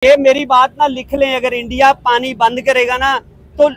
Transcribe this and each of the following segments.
ये मेरी बात ना लिख लें, अगर इंडिया पानी बंद करेगा ना तो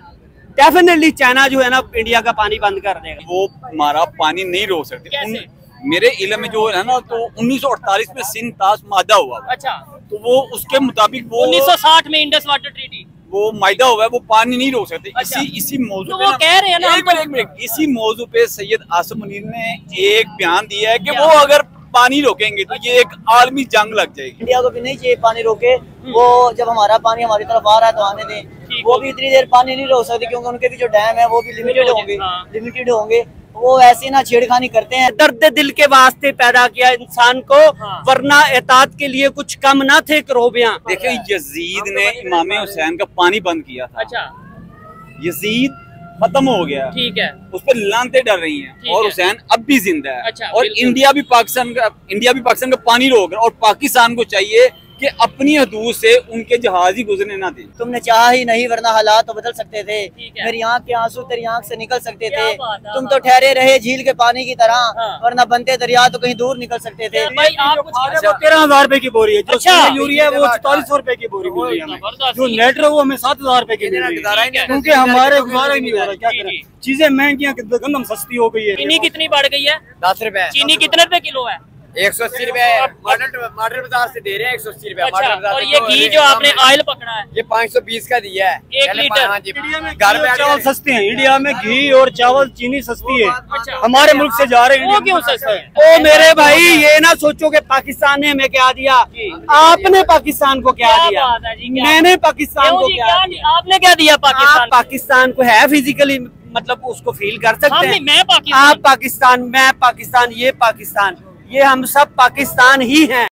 डेफिनेटली चाइना जो है ना इंडिया का पानी बंद कर देगा। वो हमारा पानी नहीं रोक सकते। मेरे इल्म में जो है ना तो 1948 में सिंध ताश मादा हुआ। अच्छा, तो वो उसके मुताबिक वो 1960 में इंडस वाटर ट्रीटी वो मायदा हुआ है, वो पानी नहीं रोक सकते। अच्छा। इसी मौजू तो पे वो कह रहे हैं ना, एक मिनट इसी मौजू पे सैयद आसिम मुनीर ने एक बयान दिया है कि वो अगर पानी रोकेंगे तो ये एक आलमी जंग लग जाएगी। इंडिया को भी नहीं चाहिए पानी रोके, वो जब हमारा पानी हमारी तरफ आ रहा है तो आने दें। वो भी इतनी देर पानी नहीं रोक सकते क्योंकि उनके भी जो डैम है वो भी लिमिटेड होंगे। वो ऐसी ना छेड़खानी करते हैं। दर्द दिल के वास्ते पैदा किया इंसान को, वरना एतात के लिए कुछ कम ना थे करोबियां। देखिए यजीद ने इमाम हुसैन का पानी बंद किया था। अच्छा, यजीद खत्म हो गया, ठीक है, उस पर लानते डर रही हैं और हुसैन अब भी जिंदा है। अच्छा, और इंडिया भी पाकिस्तान का पानी रोक रहा है और पाकिस्तान को चाहिए कि अपनी हदूद से उनके जहाज ही गुजरने ना दें। तुमने चाहा ही नहीं, वरना हालात तो बदल सकते थे। मेरी आंख के आंसू तेरी आंख से निकल सकते थे। तुम तो ठहरे रहे झील के पानी की तरह, वरना बनते दरिया तो कहीं दूर निकल सकते थे। भाई आप 13,000 रुपए की बोरी है, जो यूरिया है वो 4400 रुपए की बोरी मिल रही है हमें, जो नेटर है वो हमें 7,000 रुपए की मिल रही है, क्योंकि हमारे गुजारा ही नहीं हो रहा। क्या करें, चीजें महंगी, गंदम सस्ती हो गई है। चीनी कितनी बढ़ गई है? 10 रुपए। चीनी कितने रुपए किलो है? 180 रुपए मॉडल बाजार से दे रहे हैं, 180 रुपए। अच्छा, और ये घी जो आपने ऑयल पकड़ा है ये 520 का दिया है 1 लीटर। इंडिया में घर में चावल सस्ते हैं, इंडिया में घी और चावल चीनी सस्ती है। हमारे मुल्क से जा रहे हैं, वो क्यों सस्ता है? ओ मेरे भाई, ये ना सोचो कि पाकिस्तान ने हमें क्या दिया, आपने पाकिस्तान को क्या दिया, मैंने पाकिस्तान को क्या दिया। आपने क्या दिया पाकिस्तान? पाकिस्तान को है फिजिकली, मतलब उसको फील कर सकते हैं। मैं पाकिस्तान, आप पाकिस्तान, मैं पाकिस्तान, ये पाकिस्तान, ये हम सब पाकिस्तान ही हैं।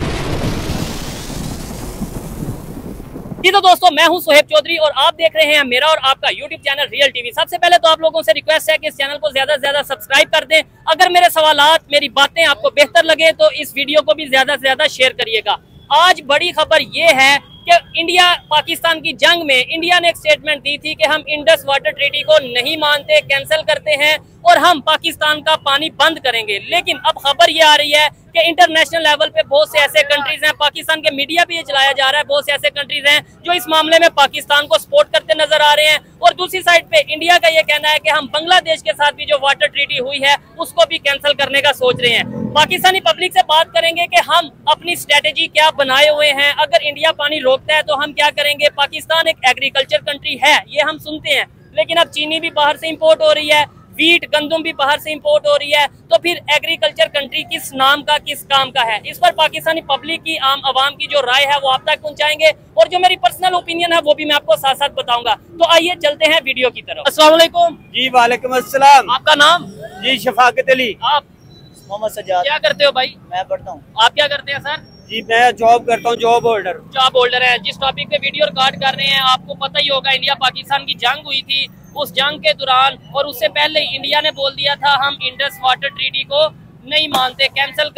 जी तो दोस्तों, मैं हूं सोहेब चौधरी और आप देख रहे हैं मेरा और आपका YouTube चैनल रियल टीवी। सबसे पहले तो आप लोगों से रिक्वेस्ट है कि इस चैनल को ज्यादा से ज्यादा सब्सक्राइब कर दें। अगर मेरे सवालात, मेरी बातें आपको बेहतर लगे तो इस वीडियो को भी ज्यादा से ज्यादा शेयर करिएगा। आज बड़ी खबर ये है कि इंडिया पाकिस्तान की जंग में इंडिया ने एक स्टेटमेंट दी थी कि हम इंडस वाटर ट्रीटी को नहीं मानते, कैंसिल करते हैं और हम पाकिस्तान का पानी बंद करेंगे। लेकिन अब खबर ये आ रही है कि इंटरनेशनल लेवल पे बहुत से ऐसे कंट्रीज हैं, पाकिस्तान के मीडिया भी ये चलाया जा रहा है, बहुत से ऐसे कंट्रीज हैं जो इस मामले में पाकिस्तान को सपोर्ट करते नजर आ रहे हैं। और दूसरी साइड पे इंडिया का ये कहना है कि हम बांग्लादेश के साथ भी जो वाटर ट्रीटी हुई है उसको भी कैंसिल करने का सोच रहे हैं। पाकिस्तानी पब्लिक से बात करेंगे कि हम अपनी स्ट्रेटेजी क्या बनाए हुए हैं, अगर इंडिया पानी रोकता है तो हम क्या करेंगे। पाकिस्तान एक एग्रीकल्चर कंट्री है, ये हम सुनते हैं, लेकिन अब चीनी भी बाहर से इम्पोर्ट हो रही है, वीट गंदम भी बाहर से इंपोर्ट हो रही है, तो फिर एग्रीकल्चर कंट्री किस नाम का, किस काम का है। इस पर पाकिस्तानी पब्लिक की, आम आवाम की जो राय है वो आप तक पहुंचाएंगे और जो मेरी पर्सनल ओपिनियन है वो भी मैं आपको साथ साथ बताऊंगा। तो आइए चलते हैं वीडियो की तरफ। अस्सलाम वालेकुम। जी वालेकुम अस्सलाम। आपका नाम? जी शफाकत अली। आप? मोहम्मद सज्जाद। क्या करते हो भाई? मैं पढ़ता हूँ। आप क्या करते हैं सर? जी मैं जॉब करता हूँ, जॉब होल्डर। जॉब होल्डर है। जिस टॉपिक पे वीडियो रिकॉर्ड कर रहे हैं आपको पता ही होगा, इंडिया पाकिस्तान की जंग हुई थी। उस जंग के दौरान और उससे पहले इंडिया ने बोल दिया था हम इंडस वाटर ट्रीटी को नहीं मानते, कैंसिल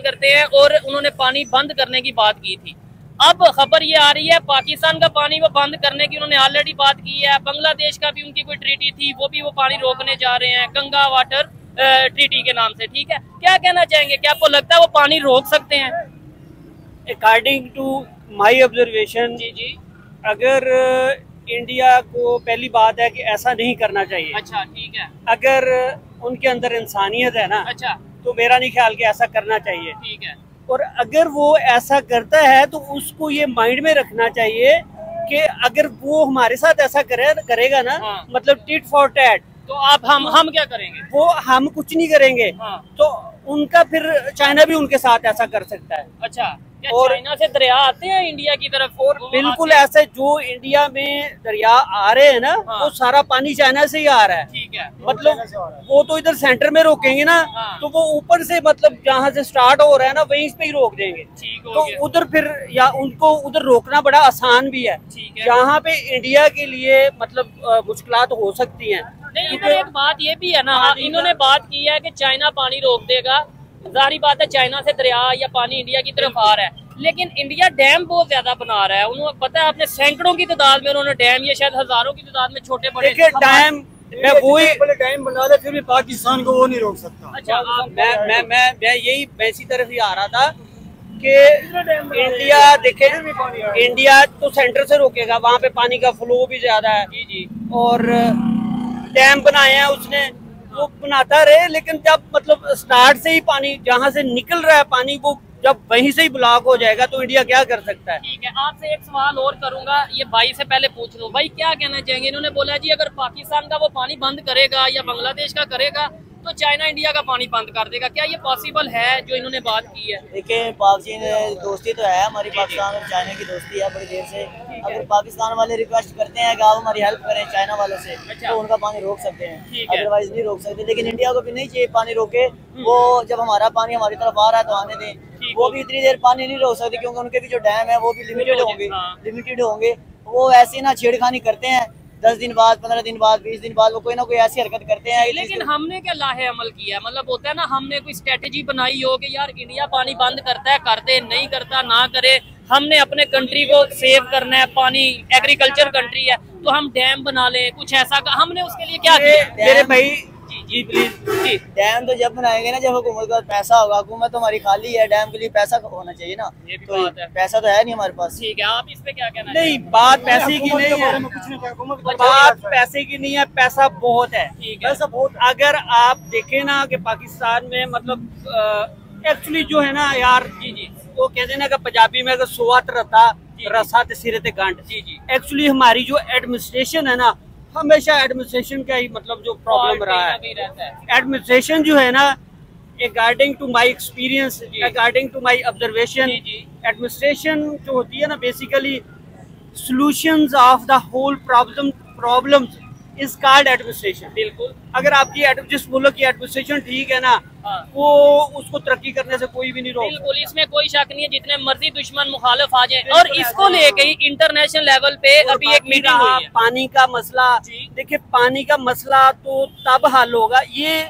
करते हैं और उन्होंने पानी बंद करने की बात की थी। अब खबर ये आ रही है पाकिस्तान का पानी वो बंद करने की उन्होंने ऑलरेडी बात की है। बांग्लादेश का भी उनकी कोई ट्रीटी थी, वो भी वो पानी रोकने जा रहे हैं गंगा वाटर ट्रीटी के नाम से। ठीक है, क्या कहना चाहेंगे, क्या आपको लगता है वो पानी रोक सकते हैं? अकॉर्डिंग टू माई ऑब्जर्वेशन, जी, अगर इंडिया को पहली बात है कि ऐसा नहीं करना चाहिए। अच्छा, ठीक है। अगर उनके अंदर इंसानियत है ना, अच्छा, तो मेरा नहीं ख्याल कि ऐसा करना चाहिए। ठीक है। और अगर वो ऐसा करता है तो उसको ये माइंड में रखना चाहिए कि अगर वो हमारे साथ ऐसा करेगा ना, मतलब टिट फॉर टैट, तो आप हम क्या करेंगे? वो हम कुछ नहीं करेंगे। तो उनका फिर चाइना भी उनके साथ ऐसा कर सकता है। अच्छा, क्या चाइना से दरिया आते हैं इंडिया की तरफ? और बिल्कुल ऐसे जो इंडिया में दरिया आ रहे हैं ना, वो सारा पानी चाइना से ही आ रहा है। ठीक है, मतलब वो तो इधर सेंटर में रोकेंगे ना, तो वो ऊपर से मतलब जहाँ से स्टार्ट हो रहा है ना वहीं पे ही रोक देंगे। तो उधर फिर या उनको उधर रोकना बड़ा आसान भी है, जहाँ पे इंडिया के लिए मतलब मुश्किलात हो सकती हैं। नहीं, इधर एक बात ये भी है ना, इन्होंने बात की है कि चाइना पानी रोक देगा। जाहिर बात है चाइना से दरिया या पानी इंडिया की तरफ आ रहा है, लेकिन इंडिया डैम बहुत ज्यादा बना रहा है। उन्होंने पता है आपने सैकड़ों की तादाद में उन्होंने डैम, या शायद हजारों की तादाद में छोटे बड़े डैम टाइम बना दे, फिर भी पाकिस्तान को वो नहीं रोक सकता। अच्छा, मैं इसी तरफ ही आ रहा था कि इंडिया देखे, इंडिया तो सेंटर से रोकेगा, वहाँ पे पानी का फ्लो भी ज्यादा है और डैम बनाए हैं उसने, वो बनाता रहे, लेकिन जब मतलब स्टार्ट से ही पानी जहाँ से निकल रहा है पानी वो जब वहीं से ही ब्लॉक हो जाएगा तो इंडिया क्या कर सकता है। ठीक है, आपसे एक सवाल और करूंगा, ये भाई से पहले पूछ लूं, भाई क्या कहना चाहेंगे? इन्होंने बोला जी अगर पाकिस्तान का वो पानी बंद करेगा या बांग्लादेश का करेगा तो चाइना इंडिया का पानी बंद कर देगा, क्या ये पॉसिबल है जो इन्होंने बात की है? देखिए पाक चीन दोस्ती तो है हमारी, पाकिस्तान और चाइना की दोस्ती है बड़ी देर से। अगर पाकिस्तान वाले रिक्वेस्ट करते हैं कि आप हमारी हेल्प करें चाइना वालों से, तो उनका पानी रोक सकते हैं, अदरवाइज नहीं रोक सकते। लेकिन इंडिया को भी नहीं चाहिए पानी रोके, वो जब हमारा पानी हमारी तरफ आ रहा है तो आने दें। वो भी इतनी देर पानी नहीं रोक सकते क्योंकि उनके भी जो डैम है वो भी लिमिटेड होंगे। वो ऐसी ना छेड़खानी करते हैं, 10 दिन बाद, 15 दिन बाद, 20 दिन बाद वो कोई ना कोई ऐसी हरकत करते हैं। लेकिन हमने क्या लाहे अमल किया? मतलब होता है ना, हमने कोई स्ट्रेटेजी बनाई हो कि यार इंडिया पानी बंद करता है, कर दे, नहीं करता ना करे, हमने अपने कंट्री को सेव करना है, पानी एग्रीकल्चर कंट्री है तो हम डैम बना ले, कुछ ऐसा का हमने उसके लिए क्या किया? मेरे भाई जी प्लीज। डैम तो जब बनाएंगे ना जब हुकूमत का पैसा होगा, हुकूमत तो हमारी खाली है, डैम के लिए पैसा होना चाहिए ना, ये भी तो बात है। पैसा तो है नहीं हमारे पास। ठीक है, आप इस पे क्या कहना नहीं, बात पैसे की नहीं है, बात पैसे की नहीं है, पैसा बहुत है, पैसा बहुत। अगर आप देखें ना कि पाकिस्तान में मतलब एक्चुअली जो है ना यार, वो कहते हैं ना कि पंजाबी में अगर सोआत रता रसा ते सिरे ते गांठ। एक्चुअली हमारी जो एडमिनिस्ट्रेशन है ना, हमेशा एडमिनिस्ट्रेशन का ही मतलब जो प्रॉब्लम रहा है। एडमिनिस्ट्रेशन जो है ना, according to my experience, according to my observation, administration जो होती है ना basically solutions of the whole problems is called administration. बिल्कुल, अगर आपकी जिस मुल्क की एडमिनिस्ट्रेशन ठीक है ना, वो उसको तरक्की करने से कोई भी नहीं रोक। बिल्कुल, इसमें कोई शक नहीं है, जितने मर्जी दुश्मन मुखालिफ आ जाए। और इसको लेके ही इंटरनेशनल लेवल पे अभी एक मीटिंग हुई है। पानी का मसला, देखिए पानी का मसला तो तब हल होगा, ये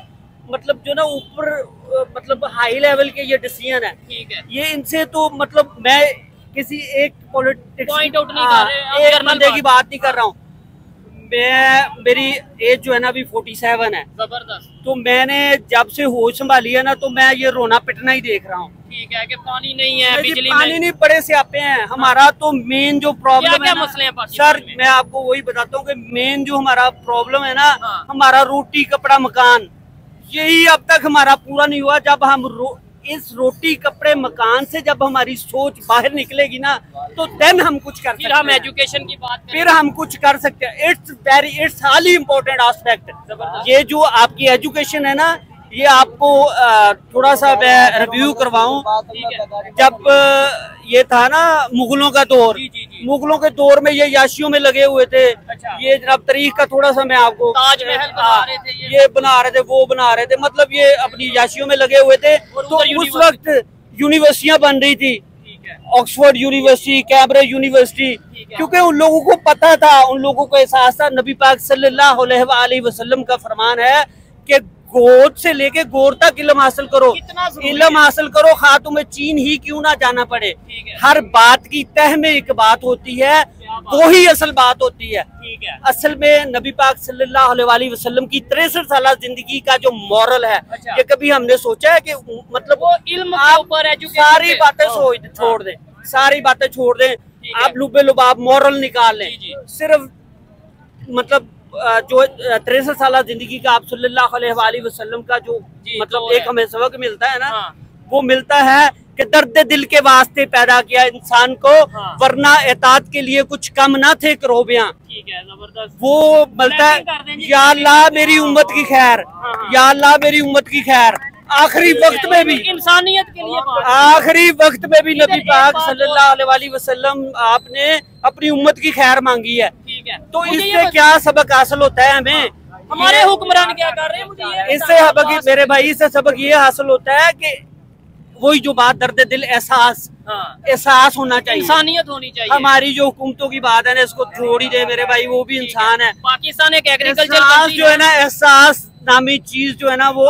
मतलब जो ना ऊपर मतलब हाई लेवल के ये डिसीजन है, ठीक है, ये इनसे तो मतलब मैं किसी एक पॉलिटिक्स पॉइंट आउट नहीं कर रहे, एक बंदे की बात नहीं कर रहा हूँ। मेरी एज जो है ना अभी 47 है, जबरदस्त। तो मैंने जब से होश संभाली है ना, तो मैं ये रोना पिटना ही देख रहा हूँ। ठीक है कि पानी नहीं है, बिजली पानी नहीं, बड़े स्यापे हैं। हमारा तो मेन जो प्रॉब्लम है मसले हैं सर, मैं आपको वही बताता हूँ कि मेन जो हमारा प्रॉब्लम है ना, हमारा रोटी कपड़ा मकान, यही अब तक हमारा पूरा नहीं हुआ। जब हम इस रोटी कपड़े मकान से जब हमारी सोच बाहर निकलेगी ना, तो देन हम कुछ कर सकते हैं। हम एजुकेशन की बात करें, फिर हम कुछ कर सकते हैं। It's highly important aspect. ये जो आपकी एजुकेशन है ना, ये आपको थोड़ा सा मैं रिव्यू करवाऊं। जब ये था ना मुगलों का दौर, मुगलों के दौर में ये याशियों में लगे हुए थे। ये जनाब तारीख का थोड़ा सा मैं आपको, ताजमहल बना रहे थे, ये बना रहे थे, वो बना रहे थे, मतलब ये अपनी याशियों में लगे हुए थे। तो उस वक्त यूनिवर्सिटियां बन रही थी, ऑक्सफोर्ड यूनिवर्सिटी, कैम्ब्रिज यूनिवर्सिटी, क्योंकि उन लोगों को पता था, उन लोगों को एहसास था। नबी पाक सल्लल्लाहु अलैहि वसल्लम का फरमान है कि गोद से लेके गोर तक इल्म हासिल करो, इल्म हासिल करो, खा तुम्हें चीन ही क्यों ना जाना पड़े। हर बात की तह में एक बात होती है, वो ही असल बात होती है। असल में नबी पाक सल्लल्लाहु अलैहि वसल्लम की 63 साल जिंदगी का जो मॉरल है, ये कभी हमने सोचा है कि मतलब वो इल्म के ऊपर सारी बातें छोड़ दें, सारी बातें छोड़ दें, आप लुबे लुबाब मॉरल निकाल लें। सिर्फ मतलब जो 63 साल जिंदगी का आप सल्लल्लाहु अलैहि वसल्लम का जो मतलब एक हमें सबक मिलता है ना, वो मिलता है कि दर्द दिल के वास्ते पैदा किया इंसान को, वरना एतात के लिए कुछ कम ना थे करोबियां। वो मिलता है, या अल्लाह मेरी उम्मत की खैर, या अल्लाह मेरी उम्मत की खैर। आखिरी वक्त में भी, इंसानियत के लिए, आखिरी वक्त में भी नबी पाक सल्लल्लाहु अलैहि वसल्लम आपने अपनी उम्मत की खैर मांगी है। तो इससे क्या सबक हासिल होता है हमें? हमारे हुक्मरान क्या कर रहे हैं, मुझे इससे सबक, मेरे भाई, इससे सबक ये हासिल होता है कि वही जो बात दर्द दिल एहसास होना चाहिए, इंसानियत होनी चाहिए। हमारी जो हुकूमतों की बात है ना, इसको छोड़ ही दे मेरे भाई, वो भी इंसान है। पाकिस्तान एक एग्रीकल्चर जो है ना, एहसास नामी चीज जो है ना, वो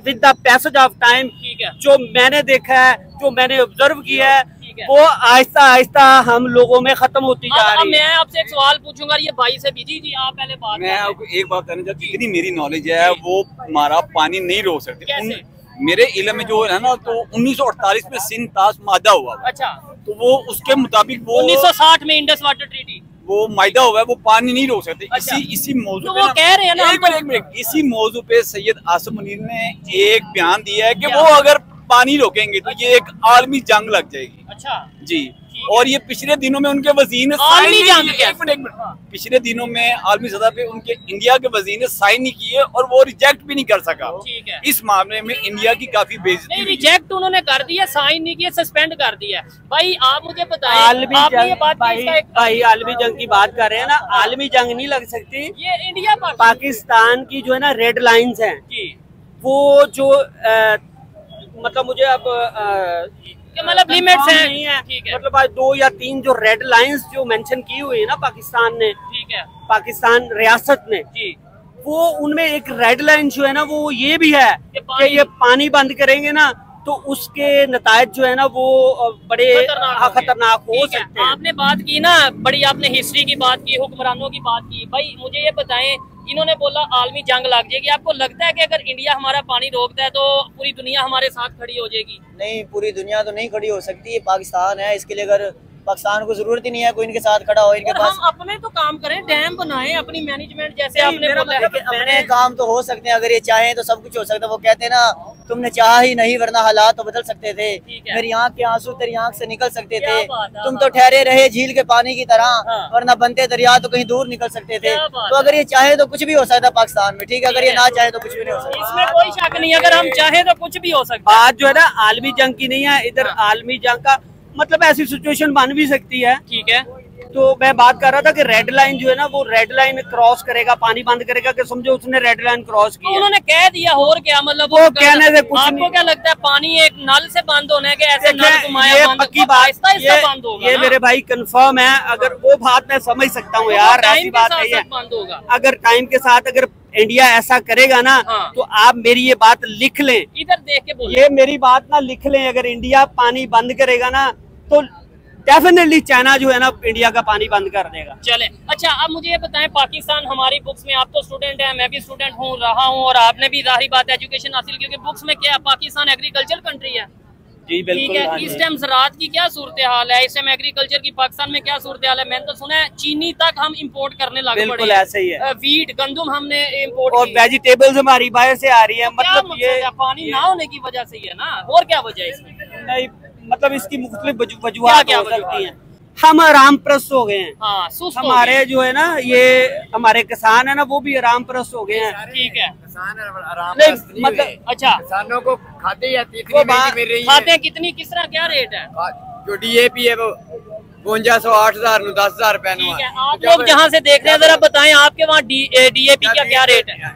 with the passage of time, जो मैंने देखा है, जो मैंने ऑब्जर्व किया है, वो आहिस्ता आहिस्ता हम लोगों में खत्म होती जा रही है। मैं आपसे एक सवाल पूछूंगा, ये भाई से भी। जी आप पहले बात। मैं आपको एक बात कहना चाहता हूँ, जितनी मेरी नॉलेज है वो हमारा पानी नहीं रोक सकती। मेरे इल्म में जो है ना, तो 1948 में सिंध ताश मादा हुआ। अच्छा, तो वो उसके मुताबिक वो 1960 में इंडस वाटर ट्रीटी वो मायदा हुआ है, वो पानी नहीं रोक सकते। अच्छा। इसी मौजू तो पे वो कह रहे हैं ना, एक मिनट, इसी मौजू पे सैयद आसिम मुनीर ने एक बयान दिया है कि क्या? वो अगर पानी रोकेंगे तो ये एक आलमी जंग लग जाएगी। अच्छा जी, और ये पिछले दिनों में उनके वजीर ने आलमी जंग क्या? एक मिनट, पिछले दिनों में आलमी सतह पे उनके इंडिया के वजीर ने साइन नहीं किए और वो रिजेक्ट भी नहीं कर सका। ठीक है। इस मामले में इंडिया की काफी बेइज्जती नहीं, हुई। रिजेक्ट उन्होंने कर दिया, साइन नहीं किया, सस्पेंड कर दिया। भाई आप मुझे बताएं, आलमी आपने ये जंग, बात की, इसका एक भाई आलमी जंग की बात कर रहे हैं ना, आलमी जंग नहीं लग सकती। ये इंडिया पाकिस्तान की जो है ना रेड लाइंस हैं, जी, वो जो मतलब मुझे अब मतलब लिमिट्स हैं। नहीं है, ठीक है, मतलब आज 2 या 3 जो रेड लाइंस जो मेंशन की हुई है ना पाकिस्तान ने, ठीक है पाकिस्तान रियासत ने, जी, वो उनमें एक रेड लाइन जो है ना वो ये भी है कि ये पानी बंद करेंगे ना तो उसके नतायज जो है ना वो बड़े खतरनाक हो सकते हैं। आपने बात की ना, बड़ी आपने हिस्ट्री की बात की, हुक्मरानों की बात की। भाई मुझे ये बताएं, इन्होंने बोला आलमी जंग लग जाएगी, आपको लगता है कि अगर इंडिया हमारा पानी रोकता है तो पूरी दुनिया हमारे साथ खड़ी हो जाएगी? नहीं, पूरी दुनिया तो नहीं खड़ी हो सकती, ये पाकिस्तान है, इसके लिए अगर पाकिस्तान को जरूरत ही नहीं है कोई इनके साथ खड़ा हो, इनके पास हम अपने तो काम करें, डैम बनाएं, अपनी मैनेजमेंट जैसे आपने बोला है। अपने काम तो हो सकते हैं, अगर ये चाहें तो सब कुछ हो सकता है। वो कहते हैं ना, तुमने चाहा ही नहीं वरना हालात तो बदल सकते थे, मेरी आंख के आंसू तेरी आंख से निकल सकते थे, तुम तो ठहरे रहे झील के पानी की तरह, वरना बनते दरिया तो कहीं दूर निकल सकते थे। तो अगर ये चाहे तो कुछ भी हो सकता है पाकिस्तान में, ठीक है, अगर ये ना चाहे तो कुछ भी नहीं हो सकता। इसमें कोई शक नहीं, अगर हम चाहे तो कुछ भी हो सकता है। बात जो है ना आलमी जंग की नहीं है, इधर आलमी जंग का मतलब ऐसी सिचुएशन बन भी सकती है। ठीक है, तो मैं बात कर रहा था कि रेड लाइन जो है ना वो रेड लाइन क्रॉस करेगा, पानी बंद करेगा, कि समझो उसने रेड लाइन क्रॉस की। उन्होंने कह दिया, और क्या मतलब वो कहने से कुछ आपको नहीं। क्या लगता है पानी एक नल से बंद होने के ऐसे नल घुमाया ये बंद, पक्की बात, बंद होगा ये ना? मेरे भाई कंफर्म है। अगर वो बात मैं समझ सकता हूँ यार, ऐसी बात नहीं है, बंद होगा। अगर टाइम के साथ अगर इंडिया ऐसा करेगा ना तो आप मेरी ये बात लिख लें, इधर देख के बोलिए, ये मेरी बात ना लिख लें, अगर इंडिया पानी बंद करेगा ना तो डेफिनेटली चाइना जो है ना इंडिया का पानी बंद कर देगा। चले। अच्छा, अब मुझे ये बताएं, पाकिस्तान हमारी बुक्स में, आप तो स्टूडेंट हैं, मैं भी स्टूडेंट हूँ, रहा हूँ, और आपने भी जाहिर बात है एजुकेशन हासिल, क्योंकि बुक्स में क्या पाकिस्तान एग्रीकल्चर कंट्री है। जी बिल्कुल। ठीक है, इस टाइम ज़राअत की क्या सूरत हाल है, इस टाइम एग्रीकल्चर की पाकिस्तान में क्या सूरत हाल है? मैंने तो सुना है चीनी तक हम इंपोर्ट करने लगे पड़े। बिल्कुल ऐसे ही है। वीट, गंदम हमने इंपोर्ट, और वेजिटेबल्स हमारी बाहर से आ रही है। मतलब ये पानी ना होने की वजह से ही है ना, और क्या वजह है इसमें? नहीं, मतलब इसकी मुख्तलिफ वजूहात हो सकती हैं। हम आराम प्रस्त हो गए हैं। हाँ, सुस्त हो हमारे गए। जो है ना ये हमारे किसान है ना वो भी आराम प्रस्त हो गए हैं। ठीक है, नहीं मतलब अच्छा, किसानों को खाते ही आती वो बात- मिल रही खाते हैं कितनी, किस तरह, क्या रेट है? जो DAP है वो 5200 8000 10,000 रुपए। ठीक है, आप लोग जहाँ से देख रहे हैं जरा बताएं, आपके वहाँ DAP का क्या रेट है?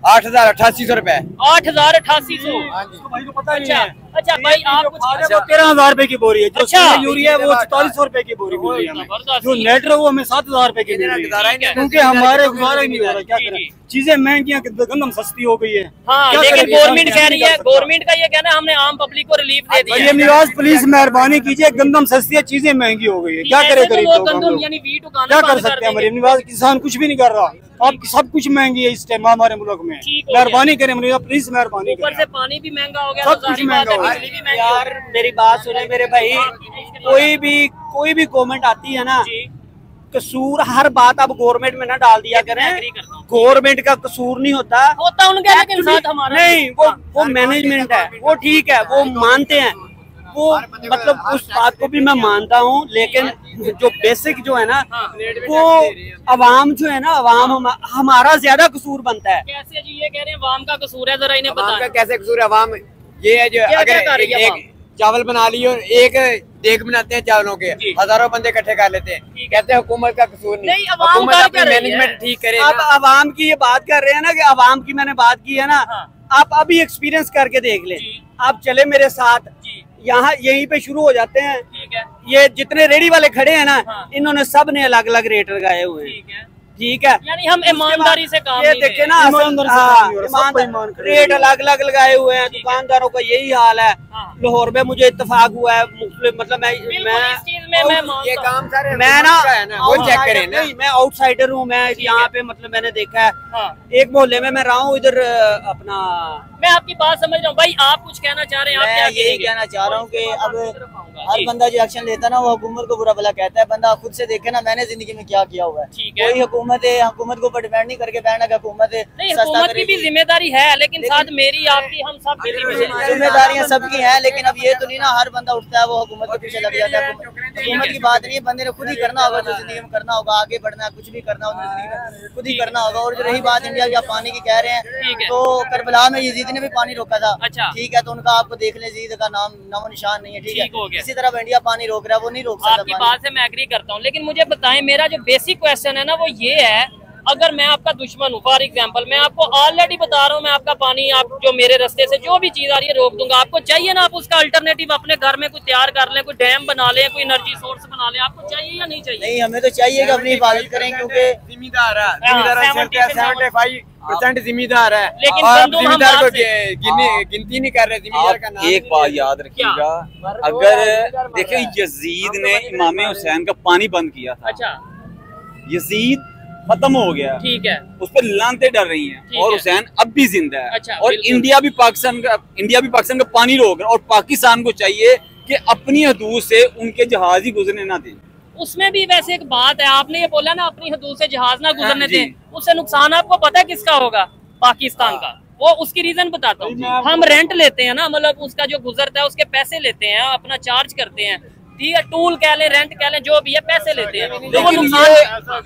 8000 8800 रुपए। 8,000 भाई को पता नहीं अच्छा, है। अच्छा भाई आप कुछ 13,000 रुपए की बोरी है, जो अच्छा। यूरिया है वो 4400 रुपए की बोरी मिल रही है हमें। जो नेट है वो हमें 7,000 रुपए की मिल रही है, क्योंकि हमारे गुजारा ही नहीं हो रहा। क्या करें, चीजें महंगी हैं, गंदम सस्ती हो गई है। हाँ, क्या लेकिन करें, गवर्नमेंट इंसान कह रही कुछ है, नहीं कर सकता। गवर्नमेंट का ये कहना है हमने आम पब्लिक को रिलीफ दे दिया है। मरियम नवाज प्लीज मेहरबानी कीजिए, गंदम सस्ती है, चीजें महंगी हो गई है, क्या करे गरीब लोग हम लोग? यानी वीट उगाना क्या कर बंद सकते हैं? देंगे। मरियम नवाज किसान कुछ भी नहीं कर रहा, अब सब कुछ महंगी है इस टाइम हमारे मुल्क में। ठीक हो गया। मेहरबानी करें मरियम, प्लीज मेहरबानी ऊपर से करें। पानी भी महंगा हो गया, सब तो कुछ जाहिर बात महंगा है हो बिजली भी गया महंगी यार। हो गई। मेरी बात सुने मेरे भाई, कोई भी गवर्नमेंट आती है ना, जी, कसूर हर बात आप गवर्नमेंट में ना डाल दिया मैं करें। agree करता हूँ। गवर्नमेंट का कसूर नहीं होता, होता उनका, लेकिन साथ हमारा नहीं, वो मैनेजमेंट है, वो ठीक है, वो मानते हैं, वो मतलब उस बात को भी मैं मानता हूँ, लेकिन जो बेसिक जो है ना वो अवाम जो है ना, अवाम हमारा ज्यादा कसूर बनता है। कैसे जी, ये कह रहे हैं वाम का कसूर है, जरा इन्हें अवाम का बताएं। कैसे कसूर है? अवाम ये है जो क्या अगर कर रही है एक चावल बना लिए और एक देख बनाते हैं चावलों के, जी। हजारों बंदे इकट्ठे कर लेते हैं, कहते हैं हुकूमत का कसूर नहीं, अवाम हुकूमत कर अपनी क्या रही है? मैनेजमेंट ठीक करे अब ना। अवाम की ये बात कर रहे हैं ना कि अवाम की मैंने बात की है ना, हाँ। आप अभी एक्सपीरियंस करके देख ले, जी। आप चले मेरे साथ, जी, यहाँ यहीं पे शुरू हो जाते हैं। ठीक है, ये जितने रेडी वाले खड़े हैं ना, हाँ। इन्होंने सब ने अलग अलग रेट लगाए हुए हैं, ठीक है, ठीक है, यानी हम ईमानदारी से काम ये नहीं देखे ना, रेट अलग अलग लगाए हुए हैं दुकानदारों का, यही हाल है। लाहौर में मुझे इत्तेफाक हुआ है, मतलब मैं ये काम सारे मैं ना वो चेक करें ना, मैं आउटसाइडर हूँ, मैं यहाँ पे मतलब मैंने देखा है एक मोहल्ले में मैं रहा हूँ इधर अपना। मैं आपकी बात समझ रहा हूँ भाई, आप कुछ कहना चाह रहे हैं? मैं यही कहना चाह रहा हूँ कि अब हर बंदा जो एक्शन लेता है ना वो हुकूमत को बुरा भला कहता है। बंदा खुद से देखे ना मैंने जिंदगी में क्या किया हुआ है। कोई हुकूमत है, हुकूमत को ऊपर डिपेंड नहीं करके बैठना कि हुकूमत है नहीं, हुकूमत की भी जिम्मेदारी है, लेकिन साथ मेरी आपकी हम सब की जिम्मेदारियां सबकी हैं। लेकिन अब ये तो नहीं ना हर बंदा उठता है वो हुकूमत के पीछे लग जाता है। हुकूमत की बात नहीं है, बंदे ने खुद ही करना होगा जो जिंदगी में करना होगा, आगे बढ़ना है, कुछ भी करना होगा जिंदगी में खुद ही करना होगा। और जो रही बात इंडिया की, आप पानी की कह रहे हैं, तो करबला में यजीद ने भी पानी रोका था, ठीक है, तो उनका आपको देख लें यजीद का नाम निशान नहीं है, ठीक है। इसी तरह इंडिया पानी रोक रहा है, वो नहीं रोक सकता। आपकी बात से मैं एग्री करता हूँ, लेकिन मुझे बताएं, मेरा जो बेसिक क्वेश्चन है ना वो ये है, अगर मैं आपका दुश्मन हूँ, फॉर एग्जांपल मैं आपको ऑलरेडी बता रहा हूँ, मैं आपका पानी, आप जो मेरे रास्ते से जो भी चीज आ रही है रोक दूंगा, आपको चाहिए ना आप उसका अल्टरनेटिव अपने घर में कोई तैयार कर लें, कोई डैम बना लें, कोई एनर्जी सोर्स बना लें, आपको चाहिए या नहीं चाहिए? नहीं, हमें तो चाहिए कि अपनी हिफाजत करें, क्योंकि जिम्मेदार है, 75% जिम्मेदार है, लेकिन और जिम्मेदार को गिनती नहीं कर रहे जिम्मेदार का नाम। एक बात याद रखिएगा, अगर देखिए यजीद ने इमाम हुसैन का पानी बंद किया था, अच्छा यजीद खत्म हो गया, ठीक है, उस पर लानते डर रही हैं, और हुसैन अब भी जिंदा है, अच्छा, और इंडिया भी पाकिस्तान का पानी रोक रहा है, और पाकिस्तान को चाहिए कि अपनी हदूद से उनके जहाज ही गुजरने ना दें। उसमें भी वैसे एक बात है, आपने ये बोला ना अपनी हदूद से जहाज ना गुजरने दें, उससे नुकसान आपको पता है किसका होगा? पाकिस्तान का। वो उसकी रीजन बताता हूँ, हम रेंट लेते हैं ना, मतलब उसका जो गुजरता है उसके पैसे लेते हैं, अपना चार्ज करते हैं, ठीक है, टूल कह लें, रेंट कह लें, जो भी है पैसे लेते हैं। लेकिन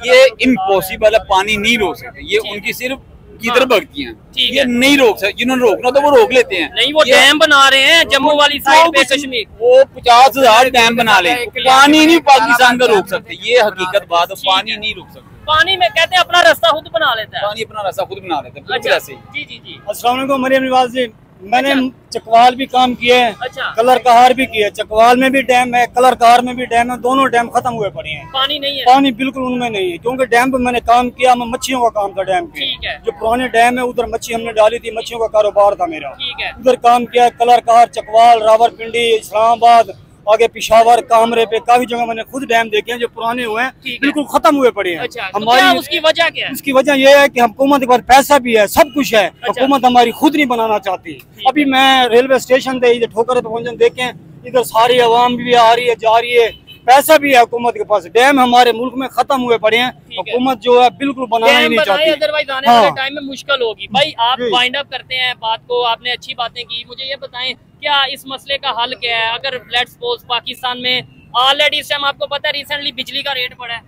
ये इम्पॉसिबल है, पानी नहीं रोक सकते, ये उनकी सिर्फ किधर भगती हैं, ये नहीं रोक सकते, जिन्होंने रोकना तो वो रोक लेते हैं। नहीं, वो डैम बना रहे हैं जम्मू वाली साइड पे, कश्मीर, वो 50,000 डैम बना ले, पानी नहीं पाकिस्तान का रोक सकते, ये हकीकत बात है, पानी नहीं रोक सकते। पानी में कहते हैं अपना रास्ता खुद बना लेता है, पानी अपना रास्ता खुद बना लेता है, बिल्कुल ऐसे। जी जी जी। अस्सलाम वालेकुम, मरियम निवाज जी, मैंने चकवाल भी काम किए हैं, कलर कहार भी किया, चकवाल में भी डैम है, कलर कहार में भी डैम है, दोनों डैम खत्म हुए पड़े हैं, पानी नहीं है, पानी बिल्कुल उनमें नहीं है, क्योंकि डैम पे मैंने काम किया, मैं मच्छियों का काम था डैम पे, जो पुराने डैम है उधर मच्छी हमने डाली थी, मच्छियों का कारोबार था मेरा, उधर काम किया, कलर कहार, चकवाल, रावलपिंडी, इस्लामाबाद, आगे पिशावर, कामरे पे काफी जगह मैंने खुद डैम देखे हैं जो पुराने हुए हैं, बिल्कुल खत्म हुए पड़े हैं। अच्छा, हमारी उसकी वजह क्या है? उसकी वजह यह है कि हुकूमत के पास पैसा भी है, सब कुछ है, हुकूमत हमारी खुद नहीं बनाना चाहती। अभी मैं रेलवे स्टेशन पे इधर ठोकर पहुंचन देखें, इधर सारी आवाम भी आ रही है, जा रही है, पैसा भी है हुकूमत के पास, डैम हमारे मुल्क में खत्म हुए पड़े हैं, हुकूमत जो है बिल्कुल बनाना ही नहीं चाहती, अदरवाइज आने वाले टाइम में मुश्किल होगी। भाई आप वाइंड अप करते हैं बात को, आपने अच्छी बातें की, मुझे ये बताएं क्या इस मसले का हल क्या है? अगर लेट्स सपोज पाकिस्तान में ऑलरेडी इस टाइम आपको पता है रिसेंटली बिजली का रेट बढ़ा है,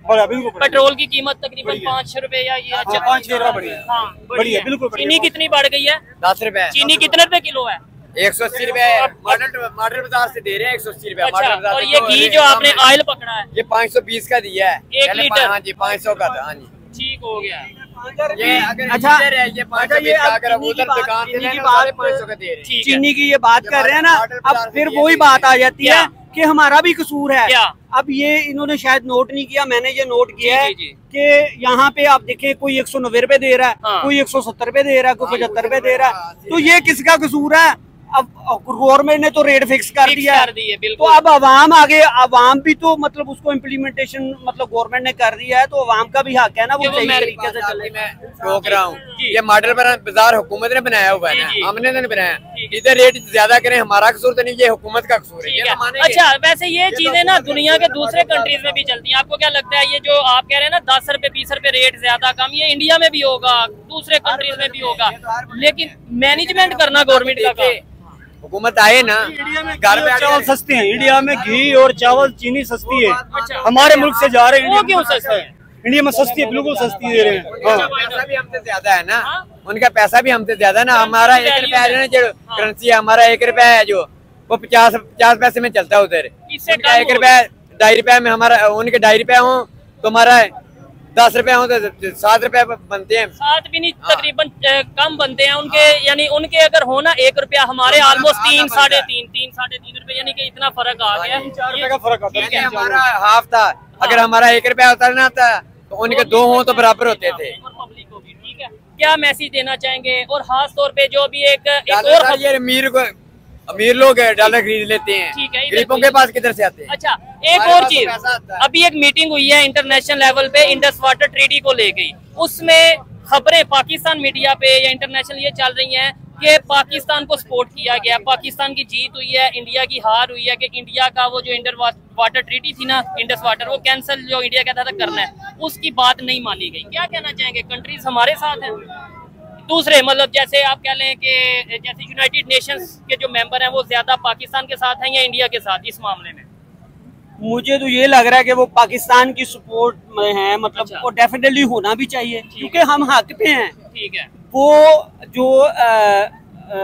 पेट्रोल की कीमत तकरीबन 5 रुपए या 5-6 रुपए, बिल्कुल। चीनी कितनी बढ़ गई है? 10 रुपए। चीनी कितने रुपए किलो है? 180 रुपए मॉडल बाजार से दे रहे हैं, 180 रुपए। अच्छा, और ये घी जो आपने ऑयल पकड़ा है ये 520 का दिया है, 1 लीटर। हाँ जी, 500 का था, हाँ जी, ठीक हो गया। ये अगर अच्छा ये 520 का, अगर उधर दुकान से लेंगे 550 का दे रहे हैं। चीनी की ये बात कर रहे हैं ना, अब फिर वही बात आ जाती है कि हमारा भी कसूर है। अब ये इन्होंने शायद नोट नहीं किया, मैंने ये नोट किया है कि यहाँ पे आप देखें कोई 190 रुपए दे रहा है, कोई 170 रुपए दे रहा है, कोई 75 रुपए दे रहा है, तो ये किसका कसूर है? अब गवर्नमेंट ने तो रेट फिक्स कर दिया है, तो अब आवाम आगे, आवाम भी तो मतलब उसको इम्प्लीमेंटेशन मतलब गवर्नमेंट ने कर दिया है, तो आवाम का भी हक है ना वो सही तरीके से चले। मैं रोक रहा हूँ, ये मॉडल बाजार हुकूमत ने बनाया हुआ है ना, हमने नहीं बनाया, इधर रेट ज्यादा करें हमारा कसूर तो नहीं, ये हुकूमत का कसूर है। अच्छा, वैसे ये चीजें ना दुनिया के दूसरे कंट्रीज में भी चलती हैं, आपको क्या लगता है ये जो आप कह रहे हैं ना 10 रुपए 20 रुपए रेट ज्यादा कम, ये इंडिया में भी होगा, दूसरे कंट्रीज में भी होगा, लेकिन मैनेजमेंट करना गवर्नमेंट का काम। हुकूमत आए ना, घर में चावल सस्ते हैं, इंडिया में घी और चावल चीनी सस्ती है, हमारे मुल्क से जा रहे हैं, वो क्यों सस्ता है? इंडिया में सस्ती है, बिल्कुल सस्ती दे रहे हैं। पैसा भी हमसे ज्यादा है ना, उनका पैसा भी हमसे ज्यादा ना, हमारा 1 रुपया है ना जो करेंसी है, हमारा 1 रुपया है जो वो 50 पैसे में चलता है, उधर 1 रुपया 2.5 रुपया में, हमारा उनके 2.5 रुपया हो तो हमारा 10 रुपए हो तो 7 रुपए बनते हैं, 7 भी नहीं तकरीबन कम बनते हैं उनके, यानी उनके अगर हो ना 1 रुपया, हमारे ऑलमोस्ट 3 साढ़े 3 रुपए, यानी कि इतना फर्क आ गया, 4 रुपए का फर्क आता है। हमारा हाफ था, अगर हमारा 1 रुपया होता ना था तो उनके दो हों तो बराबर होते थे। और पब्लिक को भी, ठीक है। क्या मैसेज देना चाहेंगे? और खास तौर पे जो भी एक और ये अमीर लोग डॉलर खरीद लेते हैं, ठीक है, गरीबों के पास किधर से आते हैं? अच्छा, एक और चीज, अभी एक मीटिंग हुई है इंटरनेशनल लेवल पे इंडस वाटर ट्रीटी को लेके, उसमें खबरें पाकिस्तान मीडिया पे या इंटरनेशनल ये चल रही हैं कि पाकिस्तान को सपोर्ट किया गया, पाकिस्तान की जीत हुई है, इंडिया की हार हुई है, कि इंडिया का वो जो इंडस वाटर ट्रीटी थी ना, इंडस वाटर, वो कैंसिल जो इंडिया कहता था करना है, उसकी बात नहीं मानी गई। क्या कहना चाहेंगे? कंट्रीज हमारे साथ हैं, दूसरे मतलब जैसे आप कह लें कि जैसे यूनाइटेड नेशंस के जो मेंबर हैं वो ज्यादा पाकिस्तान के साथ हैं या इंडिया के साथ इस मामले में? मुझे तो ये लग रहा है कि वो पाकिस्तान की सपोर्ट में है, मतलब अच्छा। वो डेफिनेटली होना भी चाहिए क्योंकि हम हक पे हैं। ठीक है। वो जो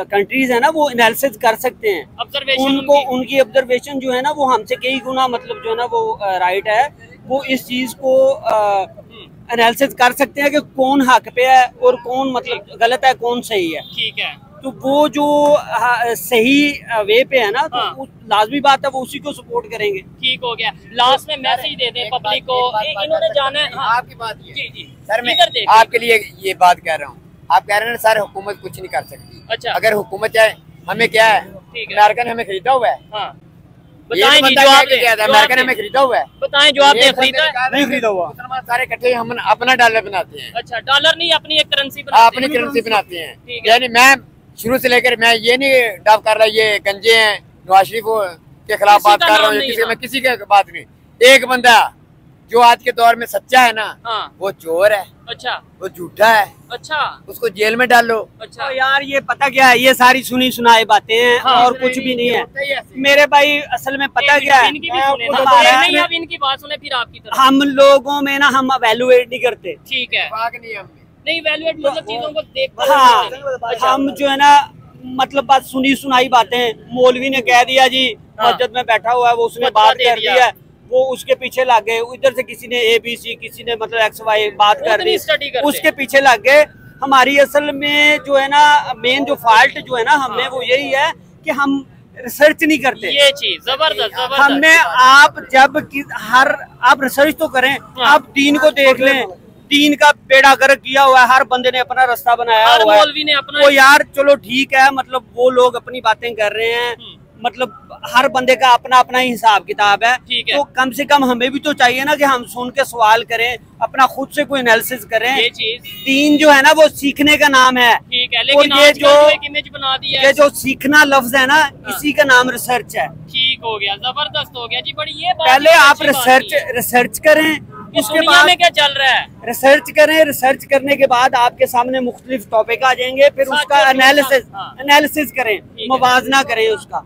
कंट्रीज है ना वो एनालिसिस कर सकते हैं, उनको उनकी ऑब्जर्वेशन जो है ना वो हमसे कई गुना मतलब जो है ना वो राइट है, वो इस चीज को एनालिसिस कर सकते हैं कि कौन हक पे है और कौन मतलब गलत है, कौन सही है। ठीक है। तो वो जो सही वे पे है ना, तो हाँ। लाजमी बात है वो उसी को सपोर्ट करेंगे। ठीक हो गया। लास्ट में मैसेज दे दें पब्लिक को, इन्होंने जाना है। हाँ। आपकी बात ये जी जी सर, मैं आपके लिए ये बात कह रहा हूँ। आप कह रहे हैं सर हुकूमत कुछ नहीं कर सकती। अच्छा। अगर हुकूमत है, हमें क्या है, अमेरिकन हमें खरीदा हुआ है। हाँ। बताएं जी, अमेरिकन हमें खरीदा हुआ है। बताएं जो आपने खरीदा है। नहीं खरीदा हुआ। मुसलमान सारे इकट्ठे हम अपना डॉलर बनाते हैं। अच्छा, डॉलर नहीं, अपनी एक करेंसी बनाते हैं। अपनी करेंसी बनाते हैं। यानी मैं शुरू से लेकर मैं ये नहीं डाव कर रहा ये गंजे हैं नवाज शरीफ के खिलाफ बात कर रहा हूँ, मैं किसी के बात नहीं। एक बंदा जो आज के दौर में सच्चा है ना, हाँ। वो चोर है। अच्छा। वो झूठा है। अच्छा। उसको जेल में डालो। अच्छा। तो यार ये पता क्या है, ये सारी सुनी सुनाई बातें हैं। हाँ। और कुछ भी नहीं है मेरे भाई। असल में पता क्या है, इनकी बात सुने फिर आपकी तरफ। हम लोगों में ना हम एवेलुएट नहीं करते। ठीक है। नहीं वैल्यूएट मतलब चीजों को देख। हाँ, हम जो है ना मतलब बात सुनी सुनाई बातें, मौलवी ने कह दिया जी मस्जिद में बैठा हुआ है, वो उसने बात कर दिया, वो उसके पीछे लग गए। इधर से किसी ने ABC, किसी ने मतलब XY बात कर दी, उसके पीछे लग गए। हमारी असल में जो है ना मेन जो फॉल्ट जो है ना हमें वो यही है कि हम रिसर्च नहीं करते। ये चीज जबरदस्त। हमने आप जब आप रिसर्च तो करें, आप दीन को देख लें, दीन का बेड़ा गर्क किया हुआ है, हर बंदे ने अपना रास्ता बनाया हुआ है। ने अपना वो यार चलो ठीक है, मतलब वो लोग अपनी बातें कर रहे हैं, मतलब हर बंदे का अपना अपना ही हिसाब किताब है। तो कम से कम हमें भी तो चाहिए ना कि हम सुन के सवाल करें, अपना खुद से कोई एनालिसिस करें। ये चीज दीन जो है ना वो सीखने का नाम है। ठीक है, लेकिन ये जो एक इमेज बना दिया है। ये जो सीखना लफ्ज है ना, इसी का नाम रिसर्च है। ठीक हो गया, जबरदस्त हो गया जी। बड़ी ये बात पहले आप रिसर्च करें, उसके बाद में क्या चल रहा है रिसर्च करें। रिसर्च करने के बाद आपके सामने मुख्तलिफ टॉपिक आ जाएंगे, फिर उसका एनालिसिस करें, मुवाजना करें उसका,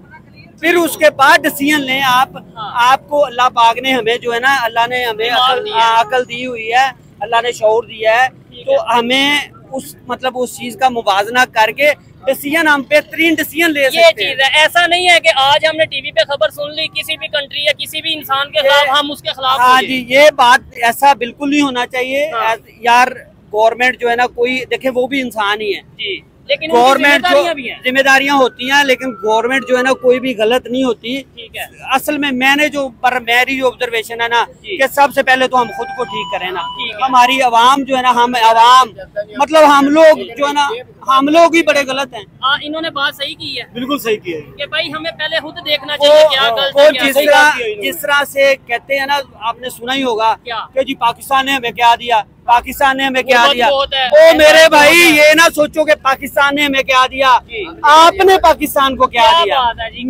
फिर उसके बाद डिसीजन लें आप। आपको अल्लाह पाक ने हमें जो है ना, अल्लाह ने हमें अकल दी हुई है, अल्लाह ने शऊर दिया है, तो हमें उस मतलब उस चीज का मुवाजना करके डिसीजन, हम बेहतरीन डिसीजन ले सकते हैं। ये चीज है, ऐसा नहीं है कि आज हमने टीवी पे खबर सुन ली किसी भी कंट्री या किसी भी इंसान के खिलाफ हम उसके खिलाफ। हाँ जी, ये बात ऐसा बिल्कुल नहीं होना चाहिए। यार गवर्नमेंट जो है ना, कोई देखे वो भी इंसान ही है जी, लेकिन गवर्नमेंट जो जिम्मेदारियां होती हैं, लेकिन गवर्नमेंट जो है ना कोई भी गलत नहीं होती। ठीक है। असल में मैंने जो मेरी जो ऑब्जर्वेशन है ना कि सबसे पहले तो हम खुद को ठीक करें ना। हमारी आवाम जो है ना, हम आवाम मतलब हम लोग जो है ना, हम लोग ही बड़े गलत हैं। इन्होंने बात सही की है, बिल्कुल सही की है कि भाई हमें पहले खुद देखना चाहिए क्या गलत है। जिस तरह से कहते हैं ना, आपने सुना ही होगा कि जी पाकिस्तान ने हमें क्या दिया, पाकिस्तान ने हमें क्या दिया। ओ मेरे भाई, ये ना सोचो कि पाकिस्तान ने हमें क्या दिया, आपने पाकिस्तान को क्या दिया,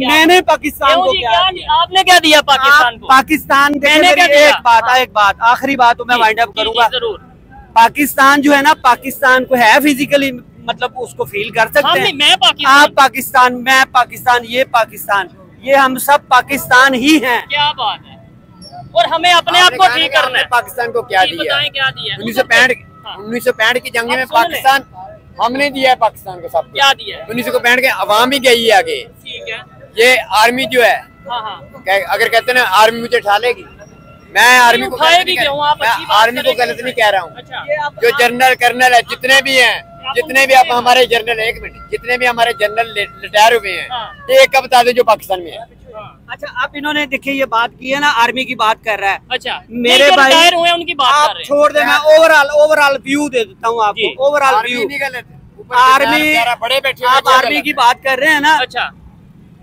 मैंने पाकिस्तान को क्या दिया। आपने क्या दिया पाकिस्तान को? पाकिस्तान एक बात आखिरी बात मैं वाइंड अप करूंगा। पाकिस्तान जो है ना, पाकिस्तान को है फिजिकली मतलब उसको फील कर सकते हैं। आप पाकिस्तान, मैं पाकिस्तान, ये पाकिस्तान, ये हम सब पाकिस्तान ही हैं। क्या बात है। और हमें अपने आप को ठीक करना है। पाकिस्तान को क्या दिया? 1965 की जंग में पाकिस्तान हमने दिया है पाकिस्तान को सब। क्या दिया? 1965 के अवाम ही गई है आगे। ठीक है। ये आर्मी जो है, अगर कहते हैं ना आर्मी मुझे उठा लेगी, मैं आर्मी को गलत नहीं कह रहा हूँ। जो जनरल कर्नल है, जितने भी हैं, जितने भी आप हमारे जनरल, एक मिनट, जितने भी हमारे जनरल रिटायर हुए हैं, एक का बता दो जो पाकिस्तान में है। अच्छा, आप इन्होंने देखिए ये बात की है ना, आर्मी की बात कर रहा है। अच्छा, मेरे भाई रिटायर हुए उनकी बात कर रहे हैं। छोड़ दे, मैं ओवरऑल व्यू दे देता हूँ आपको। ओवरऑल व्यू आर्मी, आप आर्मी की बात कर रहे हैं ना। अच्छा,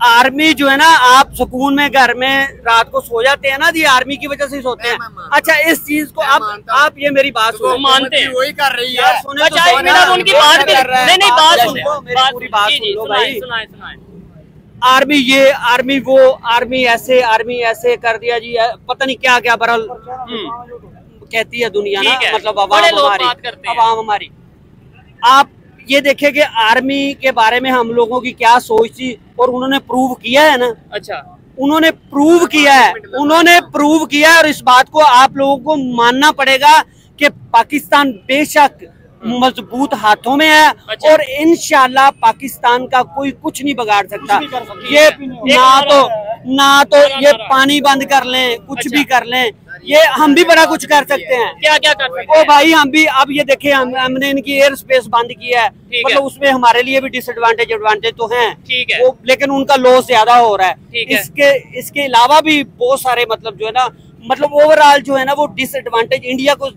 आर्मी जो है ना, आप सुकून में घर में रात को सो जाते हैं ना जी, आर्मी की वजह से सोते हैं। अच्छा, इस चीज को आप ये मेरी बात सुनो, मानते हैं वही कर रही है। अच्छा, एक मिनट उनकी बात नहीं बात सुने, पूरी बात सुन लो भाई। सुनाए। आर्मी ये, आर्मी वो, आर्मी ऐसे कर दिया जी, पता नहीं क्या क्या बरल कहती है दुनिया ना, मतलब अवाम हमारी। आप ये देखें कि आर्मी के बारे में हम लोगों की क्या सोच थी, और उन्होंने प्रूव किया है ना। अच्छा, उन्होंने प्रूव किया है, और इस बात को आप लोगों को मानना पड़ेगा कि पाकिस्तान बेशक मजबूत हाथों में है। अच्छा। और इंशाल्लाह पाकिस्तान का कोई कुछ नहीं बिगाड़ सकता। ये ना तो ये पानी बंद कर लें, कुछ भी कर लें, ये हम भी बड़ा कुछ कर सकते हैं। क्या कर सकते हैं? ओ भाई, हम भी अब ये देखें, हमने इनकी एयर स्पेस बंद किया है, मतलब उसमें हमारे लिए भी एडवांटेज तो हैं, वो लेकिन उनका लॉस ज्यादा हो रहा है। इसके अलावा भी बहुत सारे मतलब जो है ना, मतलब ओवरऑल जो है ना, वो डिसएडवांटेज, इंडिया को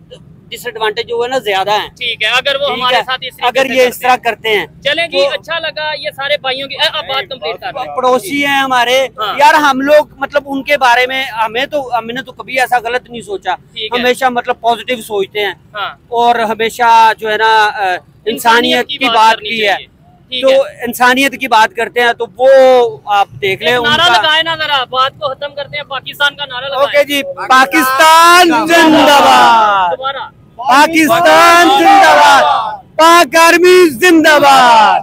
डिसएडवांटेज जो है ना ज्यादा है। ठीक है, अगर वो हमारे साथ अगर ये इस तरह करते हैं। चलें जी, अच्छा लगा ये सारे भाइयों की। अब बात कंप्लीट कर रहे हैं। पड़ोसी हैं हमारे। हाँ। यार हम लोग मतलब उनके बारे में हमने तो कभी ऐसा गलत नहीं सोचा, हमेशा मतलब पॉजिटिव सोचते हैं। हाँ। और हमेशा जो है ना इंसानियत की बात की है, तो इंसानियत की बात करते हैं, तो वो आप देख लें। नारा लगाए ना, जरा बात को खत्म करते हैं, पाकिस्तान का नारा लगाए। ओके जी, पाकिस्तान जिंदाबाद, पाकिस्तान जिंदाबाद, पाक आर्मी जिंदाबाद।